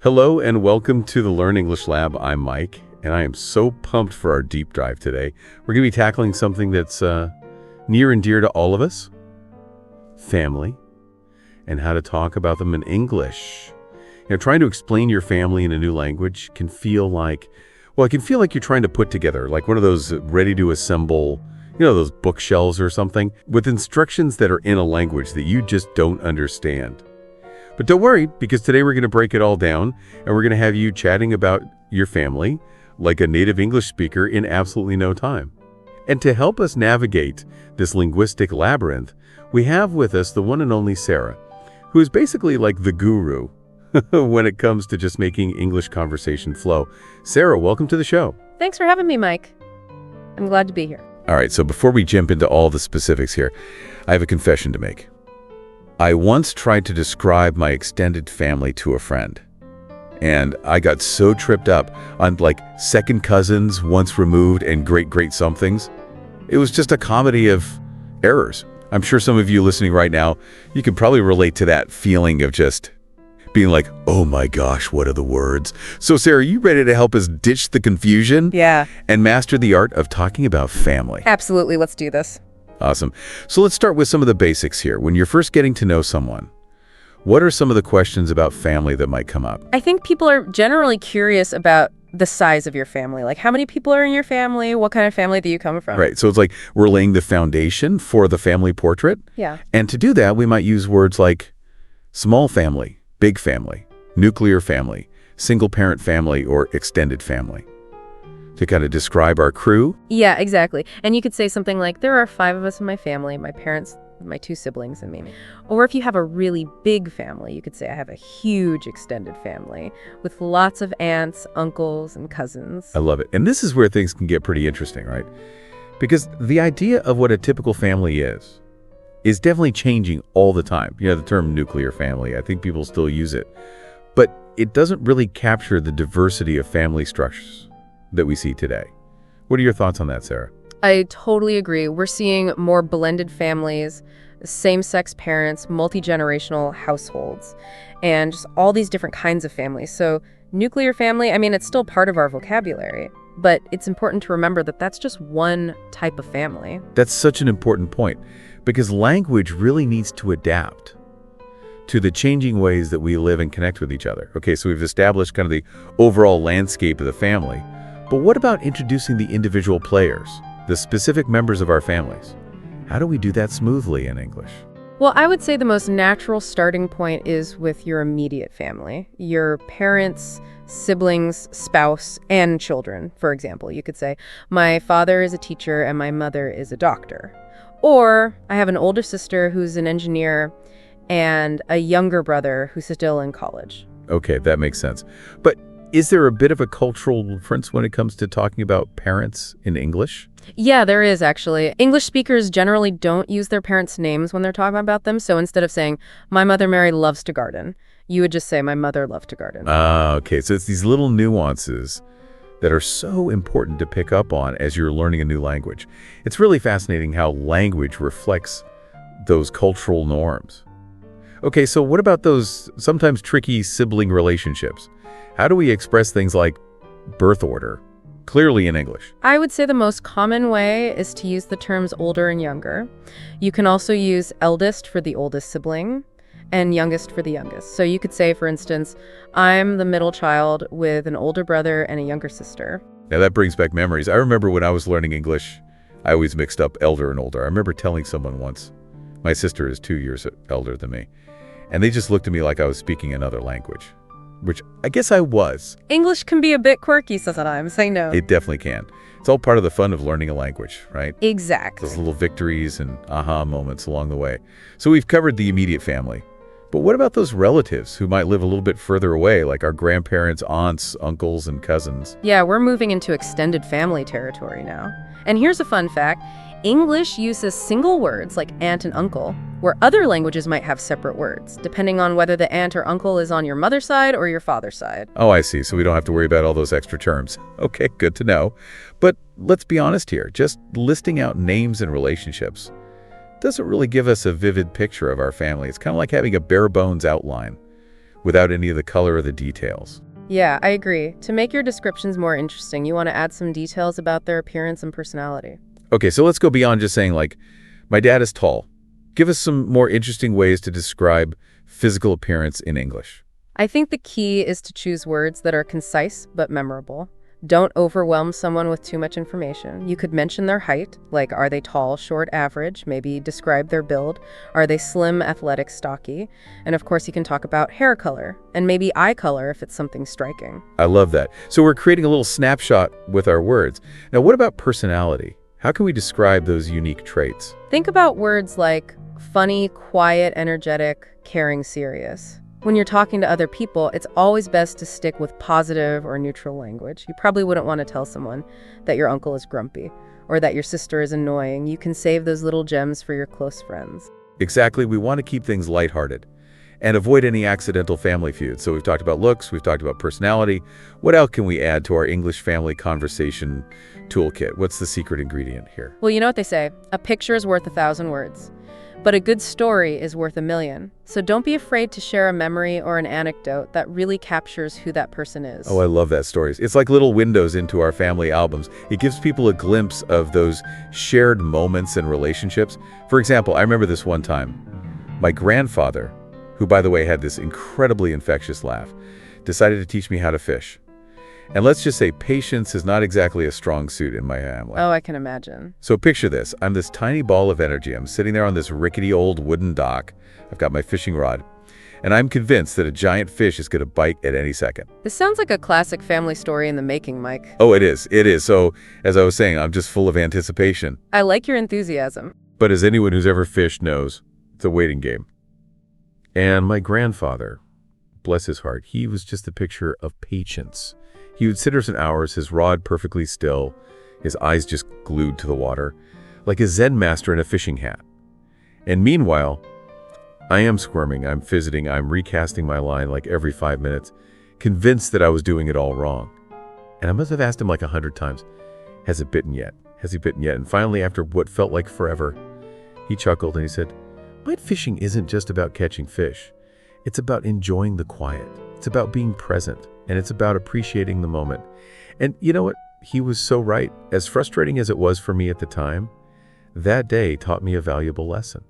Hello and welcome to the Learn English Lab. I'm Mike, and I am so pumped for our deep dive today. We're going to be tackling something that's near and dear to all of us, family, and how to talk about them in English. Trying to explain your family in a new language can feel like, it can feel like you're trying to put together like one of those ready to assemble, those bookshelves or something with instructions that are in a language that you just don't understand. But don't worry, because today we're going to break it all down, and we're going to have you chatting about your family like a native English speaker in absolutely no time. And to help us navigate this linguistic labyrinth, we have with us the one and only Sarah, who is basically like the guru when it comes to just making English conversation flow. Sarah, welcome to the show. Thanks for having me, Mike. I'm glad to be here. All right, so before we jump into all the specifics here, I have a confession to make. I once tried to describe my extended family to a friend, and I got so tripped up on like second cousins, once removed, and great somethings. It was just a comedy of errors. I'm sure some of you listening right now, you can probably relate to that feeling of just being like, oh my gosh, what are the words? So Sarah, are you ready to help us ditch the confusion? Yeah. And master the art of talking about family? Absolutely. Let's do this. Awesome. So let's start with some of the basics here. When you're first getting to know someone, what are some of the questions about family that might come up? I think people are generally curious about the size of your family. Like, how many people are in your family? What kind of family do you come from? Right. So it's like we're laying the foundation for the family portrait. Yeah. And to do that, we might use words like small family, big family, nuclear family, single parent family, or extended family to kind of describe our crew. Yeah, exactly. And you could say something like, there are 5 of us in my family, my parents, my 2 siblings, and me. Or if you have a really big family, you could say, I have a huge extended family with lots of aunts, uncles, and cousins. I love it. And this is where things can get pretty interesting, right? Because the idea of what a typical family is definitely changing all the time. The term nuclear family, I think people still use it. But it doesn't really capture the diversity of family structures that we see today. What are your thoughts on that, Sarah? I totally agree. We're seeing more blended families, same-sex parents, multi-generational households, and just all these different kinds of families. So nuclear family, it's still part of our vocabulary, but it's important to remember that that's just one type of family. That's such an important point, because language really needs to adapt to the changing ways that we live and connect with each other. Okay, so we've established kind of the overall landscape of the family, but what about introducing the individual players, the specific members of our families? How do we do that smoothly in English? Well, I would say the most natural starting point is with your immediate family, your parents, siblings, spouse, and children. For example, you could say, my father is a teacher and my mother is a doctor. Or I have an older sister who's an engineer and a younger brother who's still in college. Okay, that makes sense. But is there a bit of a cultural difference when it comes to talking about parents in English? Yeah, there is actually. English speakers generally don't use their parents' names when they're talking about them. So instead of saying, my mother Mary loves to garden, you would just say, my mother loved to garden. Okay. So it's these little nuances that are so important to pick up on as you're learning a new language. It's really fascinating how language reflects those cultural norms. Okay, so what about those sometimes tricky sibling relationships? How do we express things like birth order clearly in English? I would say the most common way is to use the terms older and younger. You can also use eldest for the oldest sibling and youngest for the youngest. So you could say, for instance, I'm the middle child with an older brother and a younger sister. Now that brings back memories. I remember when I was learning English, I always mixed up elder and older. I remember telling someone once, my sister is 2 years elder than me, and they just looked at me like I was speaking another language. Which I guess I was. English can be a bit quirky sometimes, I know. It definitely can. It's all part of the fun of learning a language, right? Exactly. Those little victories and aha moments along the way. So we've covered the immediate family. But what about those relatives who might live a little bit further away, like our grandparents, aunts, uncles, and cousins? Yeah, we're moving into extended family territory now. And here's a fun fact. English uses single words like aunt and uncle, where other languages might have separate words, depending on whether the aunt or uncle is on your mother's side or your father's side. Oh, I see. So we don't have to worry about all those extra terms. Okay, good to know. But let's be honest here. Just listing out names and relationships doesn't really give us a vivid picture of our family. It's kind of like having a bare bones outline. without any of the color or the details. Yeah, I agree. To make your descriptions more interesting, you want to add some details about their appearance and personality. Okay, so let's go beyond just saying, like, my dad is tall. Give us some more interesting ways to describe physical appearance in English. I think the key is to choose words that are concise but memorable. Don't overwhelm someone with too much information. You could mention their height, like are they tall, short, average, maybe describe their build. Are they slim, athletic, stocky? And of course you can talk about hair color, and maybe eye color if it's something striking. I love that. So we're creating a little snapshot with our words. Now, what about personality? How can we describe those unique traits? Think about words like funny, quiet, energetic, caring, serious. When you're talking to other people, it's always best to stick with positive or neutral language. You probably wouldn't want to tell someone that your uncle is grumpy or that your sister is annoying. You can save those little gems for your close friends. Exactly. We want to keep things lighthearted and avoid any accidental family feuds. So we've talked about looks, we've talked about personality. What else can we add to our English family conversation toolkit? What's the secret ingredient here? Well, you know what they say, a picture is worth 1,000 words. But a good story is worth 1,000,000. So don't be afraid to share a memory or an anecdote that really captures who that person is. Oh, I love that stories. It's like little windows into our family albums. It gives people a glimpse of those shared moments and relationships. For example, I remember this one time. My grandfather, who by the way had this incredibly infectious laugh, decided to teach me how to fish. And let's just say patience is not exactly a strong suit in my family. Oh, I can imagine. So picture this. I'm this tiny ball of energy. I'm sitting there on this rickety old wooden dock. I've got my fishing rod. And I'm convinced that a giant fish is going to bite at any second. This sounds like a classic family story in the making, Mike. Oh, it is. It is. So, as I was saying, I'm just full of anticipation. I like your enthusiasm. But as anyone who's ever fished knows, it's a waiting game. And my grandfather, bless his heart, he was just a picture of patience. He would sit for some hours, his rod perfectly still, his eyes just glued to the water, like a Zen master in a fishing hat. And meanwhile, I am squirming, I'm fidgeting, I'm recasting my line like every 5 minutes, convinced that I was doing it all wrong. And I must have asked him like 100 times, has it bitten yet? Has he bitten yet? And finally, after what felt like forever, he chuckled and he said, "Mine fishing isn't just about catching fish. It's about enjoying the quiet. It's about being present. And it's about appreciating the moment." And you know what? He was so right. As frustrating as it was for me at the time, that day taught me a valuable lesson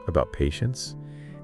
about patience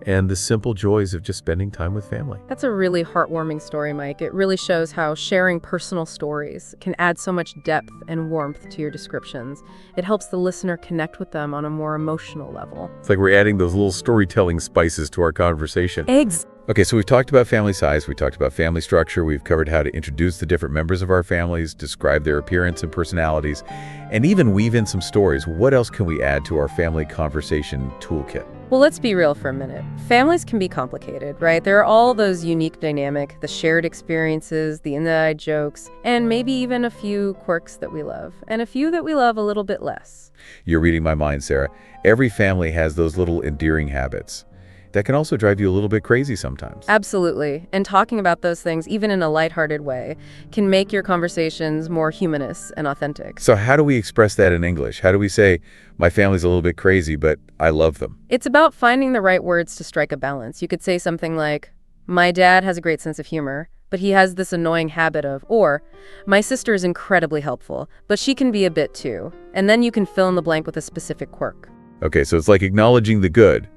and the simple joys of just spending time with family. That's a really heartwarming story, Mike. It really shows how sharing personal stories can add so much depth and warmth to your descriptions. It helps the listener connect with them on a more emotional level. It's like we're adding those little storytelling spices to our conversation. Eggs! Okay, so we've talked about family size, we talked about family structure, we've covered how to introduce the different members of our families, describe their appearance and personalities, and even weave in some stories. What else can we add to our family conversation toolkit? Well, let's be real for a minute. Families can be complicated, right? There are all those unique dynamic, the shared experiences, the inside jokes, and maybe even a few quirks that we love, and a few that we love a little bit less. You're reading my mind, Sarah. Every family has those little endearing habits that can also drive you a little bit crazy sometimes. Absolutely. And talking about those things, even in a lighthearted way, can make your conversations more humanist and authentic. So how do we express that in English? How do we say, my family's a little bit crazy, but I love them? It's about finding the right words to strike a balance. You could say something like, my dad has a great sense of humor, but he has this annoying habit of, or, my sister is incredibly helpful, but she can be a bit too. And then you can fill in the blank with a specific quirk. Okay, so it's like acknowledging the good,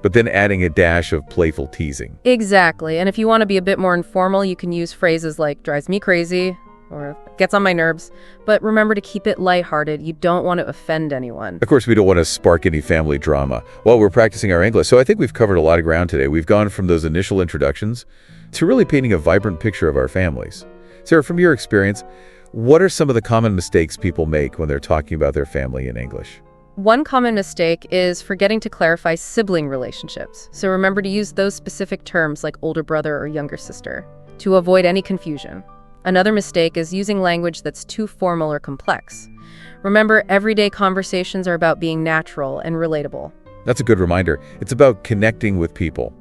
but then adding a dash of playful teasing. Exactly. And if you want to be a bit more informal, you can use phrases like drives me crazy or gets on my nerves. But remember to keep it lighthearted. You don't want to offend anyone. Of course, we don't want to spark any family drama while we're practicing our English. So I think we've covered a lot of ground today. We've gone from those initial introductions to really painting a vibrant picture of our families. Sarah, from your experience, what are some of the common mistakes people make when they're talking about their family in English? One common mistake is forgetting to clarify sibling relationships. So remember to use those specific terms like older brother or younger sister to avoid any confusion. Another mistake is using language that's too formal or complex. Remember, everyday conversations are about being natural and relatable. That's a good reminder. It's about connecting with people,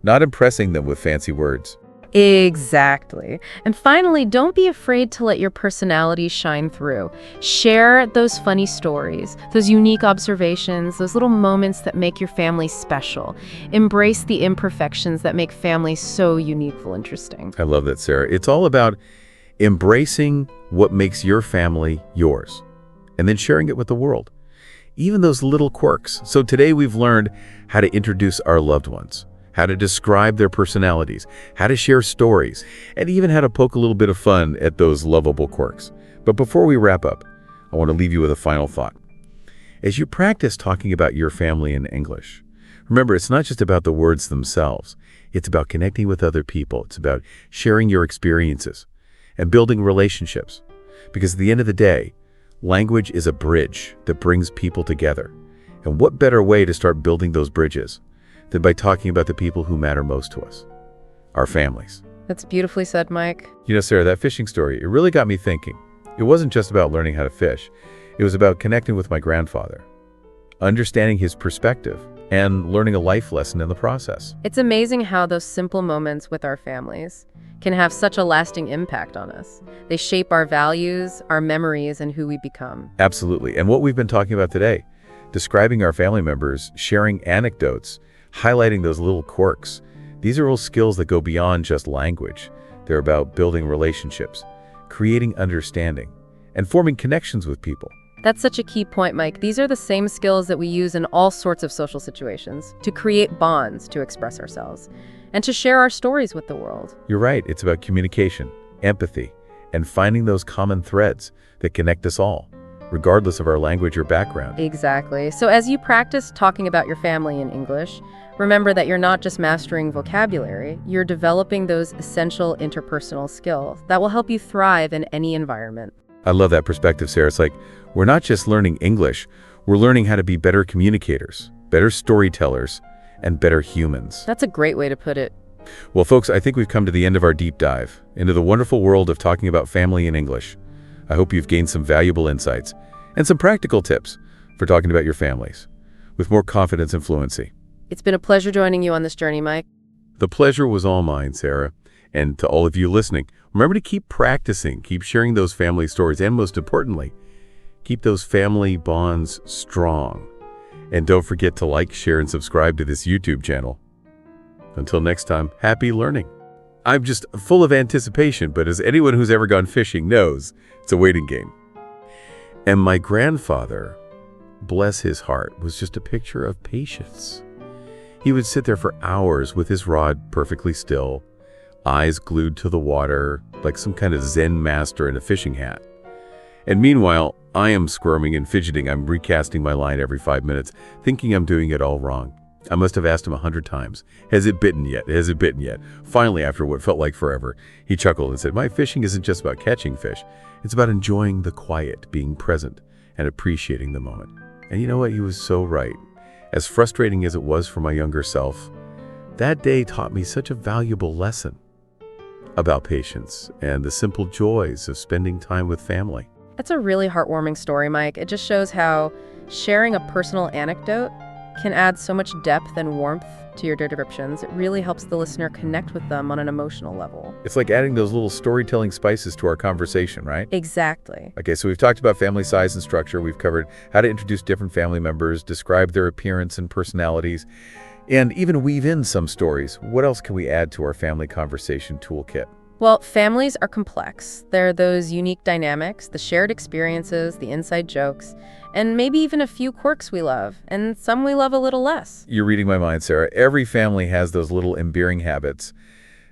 not impressing them with fancy words. Exactly. And finally, don't be afraid to let your personality shine through. Share those funny stories, those unique observations, those little moments that make your family special. Embrace the imperfections that make families so uniquely interesting. I love that, Sarah. It's all about embracing what makes your family yours and then sharing it with the world. Even those little quirks. So today we've learned how to introduce our loved ones, how to describe their personalities, how to share stories, and even how to poke a little bit of fun at those lovable quirks. But before we wrap up, I want to leave you with a final thought. As you practice talking about your family in English, remember, it's not just about the words themselves. It's about connecting with other people. It's about sharing your experiences and building relationships. Because at the end of the day, language is a bridge that brings people together. And what better way to start building those bridges than by talking about the people who matter most to us, our families. That's beautifully said, Mike. You know, Sarah, that fishing story, it really got me thinking. It wasn't just about learning how to fish. It was about connecting with my grandfather, understanding his perspective, and learning a life lesson in the process. It's amazing how those simple moments with our families can have such a lasting impact on us. They shape our values, our memories, and who we become. Absolutely. And what we've been talking about today, describing our family members, sharing anecdotes, highlighting those little quirks. These are all skills that go beyond just language. They're about building relationships, creating understanding, and forming connections with people. That's such a key point, Mike. These are the same skills that we use in all sorts of social situations, to create bonds, to express ourselves, and to share our stories with the world. You're right. It's about communication, empathy, and finding those common threads that connect us all, regardless of our language or background. Exactly. So as you practice talking about your family in English, remember that you're not just mastering vocabulary, you're developing those essential interpersonal skills that will help you thrive in any environment. I love that perspective, Sarah. It's like we're not just learning English, we're learning how to be better communicators, better storytellers, and better humans. That's a great way to put it. Well, folks, I think we've come to the end of our deep dive into the wonderful world of talking about family in English. I hope you've gained some valuable insights and some practical tips for talking about your families with more confidence and fluency. It's been a pleasure joining you on this journey, Mike. The pleasure was all mine, Sarah. And to all of you listening, remember to keep practicing, keep sharing those family stories, and most importantly, keep those family bonds strong. And don't forget to like, share, and subscribe to this YouTube channel. Until next time, happy learning. I'm just full of anticipation, but as anyone who's ever gone fishing knows, it's a waiting game. And my grandfather, bless his heart, was just a picture of patience. He would sit there for hours with his rod perfectly still, eyes glued to the water, like some kind of Zen master in a fishing hat. And meanwhile, I am squirming and fidgeting. I'm recasting my line every 5 minutes, thinking I'm doing it all wrong. I must have asked him 100 times, has it bitten yet? Has it bitten yet? Finally, after what felt like forever, he chuckled and said, my fishing isn't just about catching fish. It's about enjoying the quiet, being present, and appreciating the moment. And you know what? He was so right. As frustrating as it was for my younger self, that day taught me such a valuable lesson about patience and the simple joys of spending time with family. That's a really heartwarming story, Mike. It just shows how sharing a personal anecdote can add so much depth and warmth to your descriptions. It really helps the listener connect with them on an emotional level. It's like adding those little storytelling spices to our conversation, right? Exactly. Okay, so we've talked about family size and structure. We've covered how to introduce different family members, describe their appearance and personalities, and even weave in some stories. What else can we add to our family conversation toolkit? Well, families are complex. There are those unique dynamics, the shared experiences, the inside jokes, and maybe even a few quirks we love, and some we love a little less. You're reading my mind, Sarah. Every family has those little endearing habits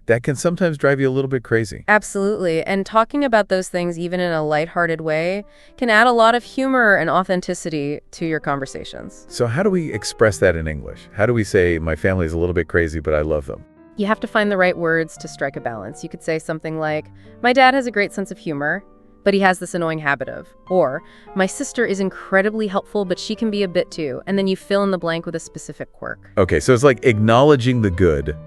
that can sometimes drive you a little bit crazy. Absolutely. And talking about those things, even in a lighthearted way, can add a lot of humor and authenticity to your conversations. So how do we express that in English? How do we say, my family is a little bit crazy, but I love them? You have to find the right words to strike a balance. You could say something like, my dad has a great sense of humor, but he has this annoying habit of, or my sister is incredibly helpful, but she can be a bit too. And then you fill in the blank with a specific quirk. Okay, so it's like acknowledging the good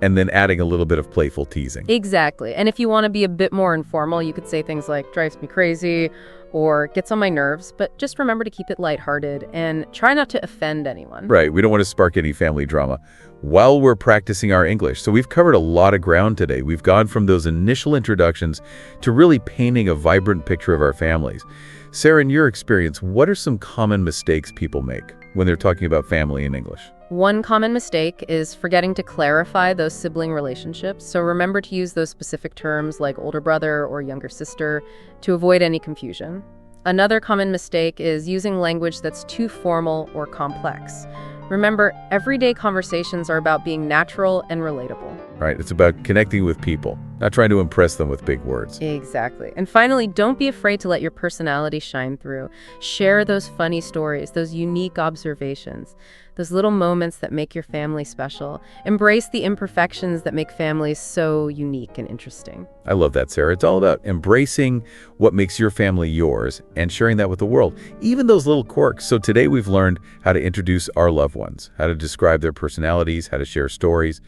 and then adding a little bit of playful teasing. Exactly. And if you want to be a bit more informal, you could say things like, drives me crazy, or gets on my nerves, but just remember to keep it lighthearted and try not to offend anyone. Right, we don't want to spark any family drama while we're practicing our English. So we've covered a lot of ground today. We've gone from those initial introductions to really painting a vibrant picture of our families. Sarah, in your experience, what are some common mistakes people make when they're talking about family in English? One common mistake is forgetting to clarify those sibling relationships, so remember to use those specific terms like older brother or younger sister to avoid any confusion. Another common mistake is using language that's too formal or complex. Remember, everyday conversations are about being natural and relatable. Right, it's about connecting with people, not trying to impress them with big words. Exactly. And finally, don't be afraid to let your personality shine through. Share those funny stories, those unique observations, those little moments that make your family special. Embrace the imperfections that make families so unique and interesting. I love that, Sarah. It's all about embracing what makes your family yours and sharing that with the world, even those little quirks. So today we've learned how to introduce our loved ones, how to describe their personalities, how to share stories,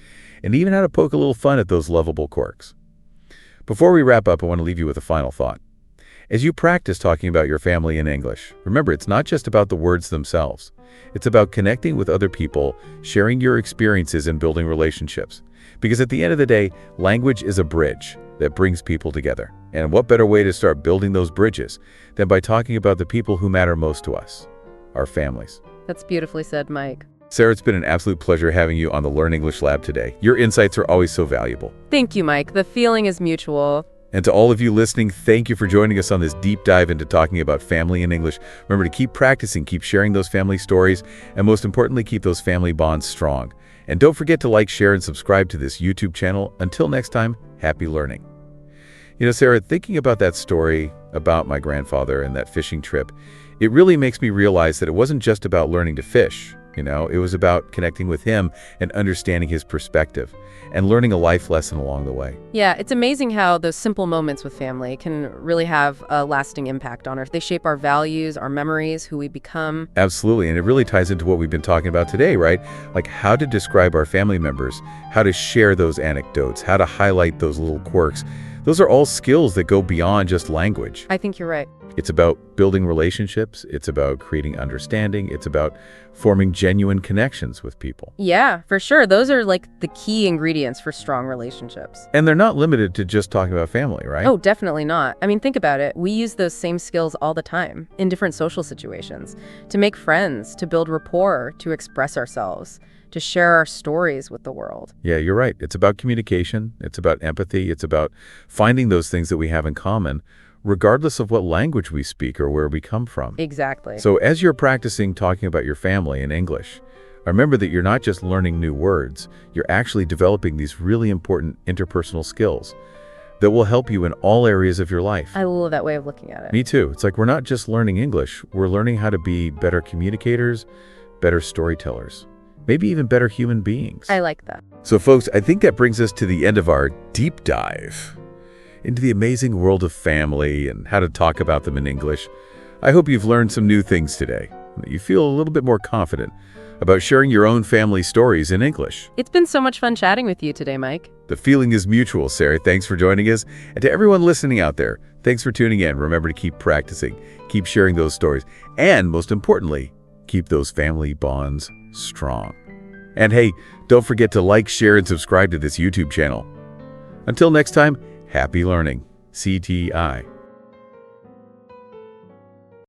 and even how to poke a little fun at those lovable quirks. Before we wrap up, I want to leave you with a final thought. As you practice talking about your family in English, remember, it's not just about the words themselves. It's about connecting with other people, sharing your experiences, and building relationships. Because at the end of the day, language is a bridge that brings people together. And what better way to start building those bridges than by talking about the people who matter most to us, our families. That's beautifully said, Mike. Sarah, it's been an absolute pleasure having you on the Learn English Lab today. Your insights are always so valuable. Thank you, Mike. The feeling is mutual. And to all of you listening, thank you for joining us on this deep dive into talking about family in English. Remember to keep practicing, keep sharing those family stories, and most importantly, keep those family bonds strong. And don't forget to like, share, and subscribe to this YouTube channel. Until next time, happy learning. You know, Sarah, thinking about that story about my grandfather and that fishing trip, it really makes me realize that it wasn't just about learning to fish. It was about connecting with him and understanding his perspective and learning a life lesson along the way. Yeah, it's amazing how those simple moments with family can really have a lasting impact on us. They shape our values, our memories, who we become. Absolutely, and it really ties into what we've been talking about today, right? Like how to describe our family members, how to share those anecdotes, how to highlight those little quirks. Those are all skills that go beyond just language. I think you're right. It's about building relationships. It's about creating understanding. It's about forming genuine connections with people. Yeah, for sure. Those are like the key ingredients for strong relationships. And they're not limited to just talking about family, right? Oh, definitely not. I mean, think about it. We use those same skills all the time in different social situations, to make friends, to build rapport, to express ourselves, to share our stories with the world. Yeah, you're right. It's about communication. It's about empathy. It's about finding those things that we have in common, regardless of what language we speak or where we come from. Exactly. So as you're practicing talking about your family in English, remember that you're not just learning new words, you're actually developing these really important interpersonal skills that will help you in all areas of your life. I love that way of looking at it. Me too. It's like we're not just learning English, we're learning how to be better communicators, better storytellers, maybe even better human beings. I like that. So folks, I think that brings us to the end of our deep dive into the amazing world of family and how to talk about them in English. I hope you've learned some new things today, and that you feel a little bit more confident about sharing your own family stories in English. It's been so much fun chatting with you today, Mike. The feeling is mutual, Sarah. Thanks for joining us. And to everyone listening out there, thanks for tuning in. Remember to keep practicing, keep sharing those stories, and most importantly, keep those family bonds strong. And hey, don't forget to like, share, and subscribe to this YouTube channel. Until next time, happy learning. CTI.